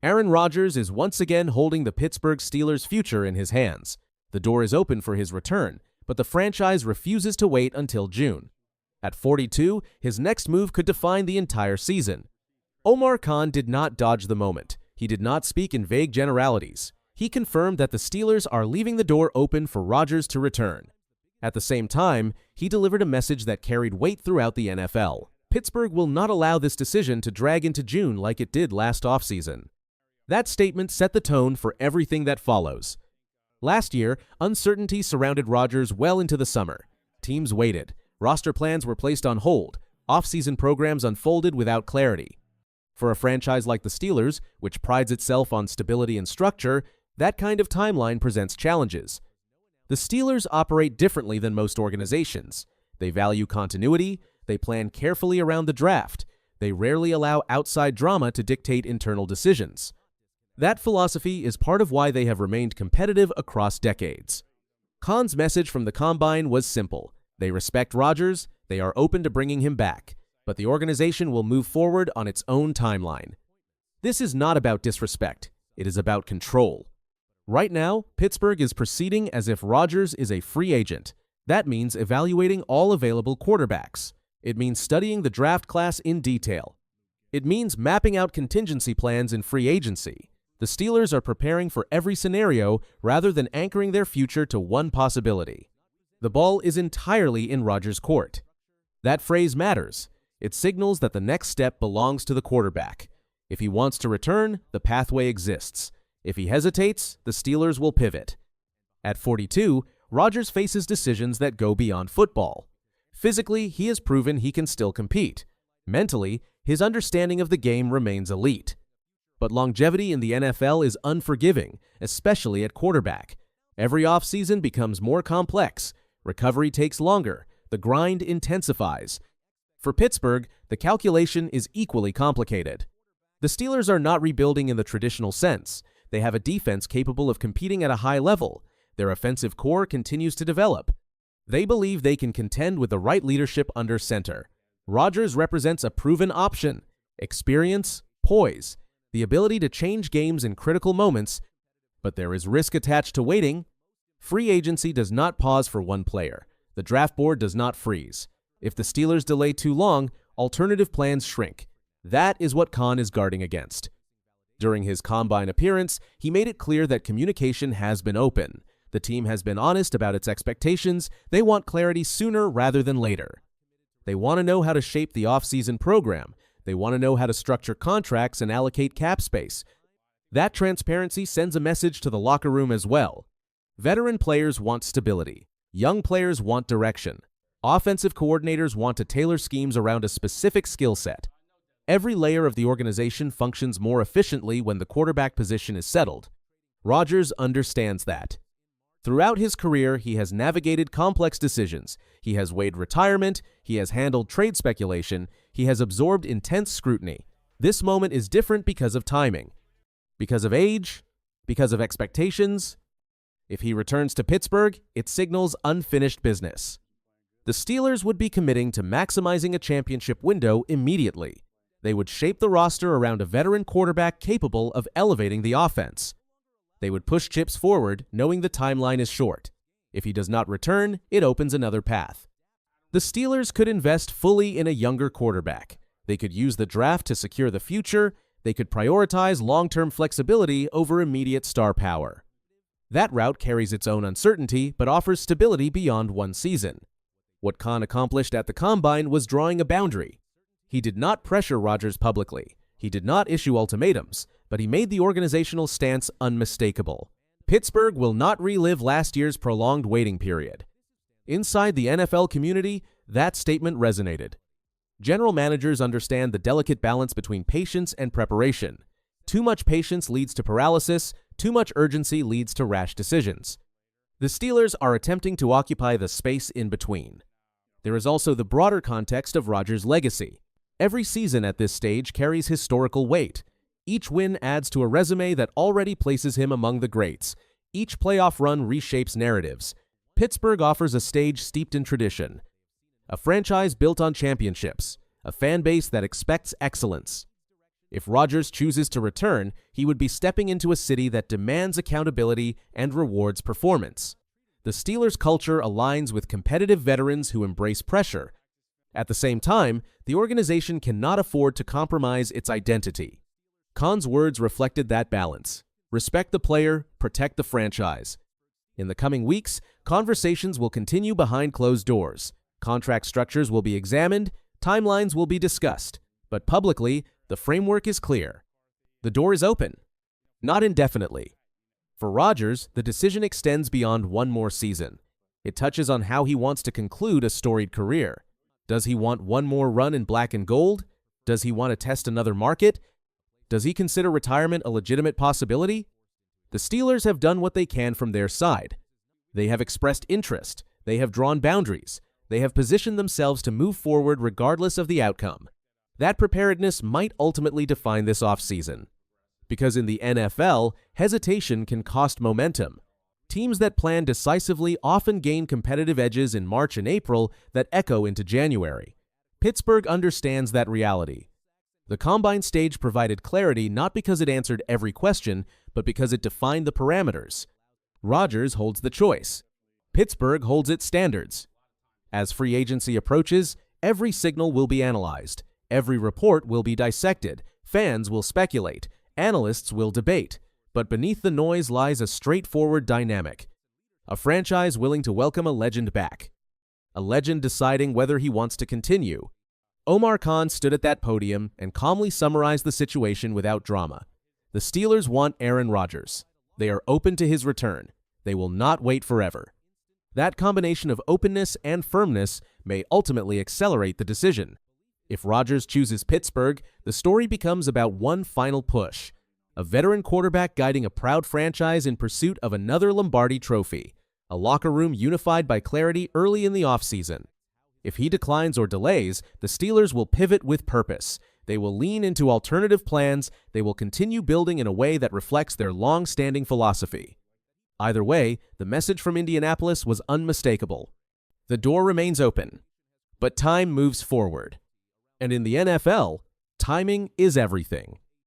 Aaron Rodgers is once again holding the Pittsburgh Steelers' future in his hands. The door is open for his return, but the franchise refuses to wait until June. At 42, his next move could define the entire season. Omar Khan did not dodge the moment. He did not speak in vague generalities. He confirmed that the Steelers are leaving the door open for Rodgers to return. At the same time, he delivered a message that carried weight throughout the NFL. Pittsburgh will not allow this decision to drag into June like it did last offseason. That statement set the tone for everything that follows. Last year, uncertainty surrounded Rodgers well into the summer. Teams waited. Roster plans were placed on hold. Offseason programs unfolded without clarity. For a franchise like the Steelers, which prides itself on stability and structure, that kind of timeline presents challenges. The Steelers operate differently than most organizations. They value continuity, they plan carefully around the draft, they rarely allow outside drama to dictate internal decisions. That philosophy is part of why they have remained competitive across decades. Khan's message from the Combine was simple. They respect Rodgers, they are open to bringing him back, but the organization will move forward on its own timeline. This is not about disrespect, it is about control. Right now, Pittsburgh is proceeding as if Rodgers is a free agent. That means evaluating all available quarterbacks. It means studying the draft class in detail. It means mapping out contingency plans in free agency. The Steelers are preparing for every scenario rather than anchoring their future to one possibility. The ball is entirely in Rodgers' court. That phrase matters. It signals that the next step belongs to the quarterback. If he wants to return, the pathway exists. If he hesitates, the Steelers will pivot. At 42, Rodgers faces decisions that go beyond football. Physically, he has proven he can still compete. Mentally, his understanding of the game remains elite. But longevity in the NFL is unforgiving, especially at quarterback. Every offseason becomes more complex. Recovery takes longer. The grind intensifies. For Pittsburgh, the calculation is equally complicated. The Steelers are not rebuilding in the traditional sense. They have a defense capable of competing at a high level. Their offensive core continues to develop. They believe they can contend with the right leadership under center. Rodgers represents a proven option: experience, poise, the ability to change games in critical moments, but there is risk attached to waiting. Free agency does not pause for one player. The draft board does not freeze. If the Steelers delay too long, alternative plans shrink. That is what Khan is guarding against. During his Combine appearance, he made it clear that communication has been open. The team has been honest about its expectations. They want clarity sooner rather than later. They want to know how to shape the offseason program. They want to know how to structure contracts and allocate cap space. That transparency sends a message to the locker room as well. Veteran players want stability. Young players want direction. Offensive coordinators want to tailor schemes around a specific skill set. Every layer of the organization functions more efficiently when the quarterback position is settled. Rodgers understands that. Throughout his career, he has navigated complex decisions. He has weighed retirement. He has handled trade speculation. He has absorbed intense scrutiny. This moment is different because of timing, because of age, because of expectations. If he returns to Pittsburgh, it signals unfinished business. The Steelers would be committing to maximizing a championship window immediately. They would shape the roster around a veteran quarterback capable of elevating the offense. They would push chips forward, knowing the timeline is short. If he does not return, it opens another path. The Steelers could invest fully in a younger quarterback. They could use the draft to secure the future. They could prioritize long-term flexibility over immediate star power. That route carries its own uncertainty, but offers stability beyond one season. What Khan accomplished at the Combine was drawing a boundary. He did not pressure Rodgers publicly. He did not issue ultimatums, but he made the organizational stance unmistakable. Pittsburgh will not relive last year's prolonged waiting period. Inside the NFL community, that statement resonated. General managers understand the delicate balance between patience and preparation. Too much patience leads to paralysis. Too much urgency leads to rash decisions. The Steelers are attempting to occupy the space in between. There is also the broader context of Rodgers' legacy. Every season at this stage carries historical weight. Each win adds to a resume that already places him among the greats. Each playoff run reshapes narratives. Pittsburgh offers a stage steeped in tradition. A franchise built on championships. A fan base that expects excellence. If Rodgers chooses to return, he would be stepping into a city that demands accountability and rewards performance. The Steelers' culture aligns with competitive veterans who embrace pressure. At the same time, the organization cannot afford to compromise its identity. Khan's words reflected that balance. Respect the player, protect the franchise. In the coming weeks, conversations will continue behind closed doors. Contract structures will be examined, timelines will be discussed, but publicly, the framework is clear. The door is open, not indefinitely. For Rodgers, the decision extends beyond one more season. It touches on how he wants to conclude a storied career. Does he want one more run in black and gold? Does he want to test another market? Does he consider retirement a legitimate possibility? The Steelers have done what they can from their side. They have expressed interest. They have drawn boundaries. They have positioned themselves to move forward regardless of the outcome. That preparedness might ultimately define this offseason. Because in the NFL, hesitation can cost momentum. Teams that plan decisively often gain competitive edges in March and April that echo into January. Pittsburgh understands that reality. The combine stage provided clarity not because it answered every question, but because it defined the parameters. Rodgers holds the choice. Pittsburgh holds its standards. As free agency approaches, every signal will be analyzed. Every report will be dissected. Fans will speculate. Analysts will debate. But beneath the noise lies a straightforward dynamic. A franchise willing to welcome a legend back. A legend deciding whether he wants to continue. Omar Khan stood at that podium and calmly summarized the situation without drama. The Steelers want Aaron Rodgers. They are open to his return. They will not wait forever. That combination of openness and firmness may ultimately accelerate the decision. If Rodgers chooses Pittsburgh, the story becomes about one final push. A veteran quarterback guiding a proud franchise in pursuit of another Lombardi trophy. A locker room unified by clarity early in the offseason. If he declines or delays, the Steelers will pivot with purpose. They will lean into alternative plans. They will continue building in a way that reflects their long-standing philosophy. Either way, the message from Indianapolis was unmistakable. The door remains open, but time moves forward. And in the NFL, timing is everything.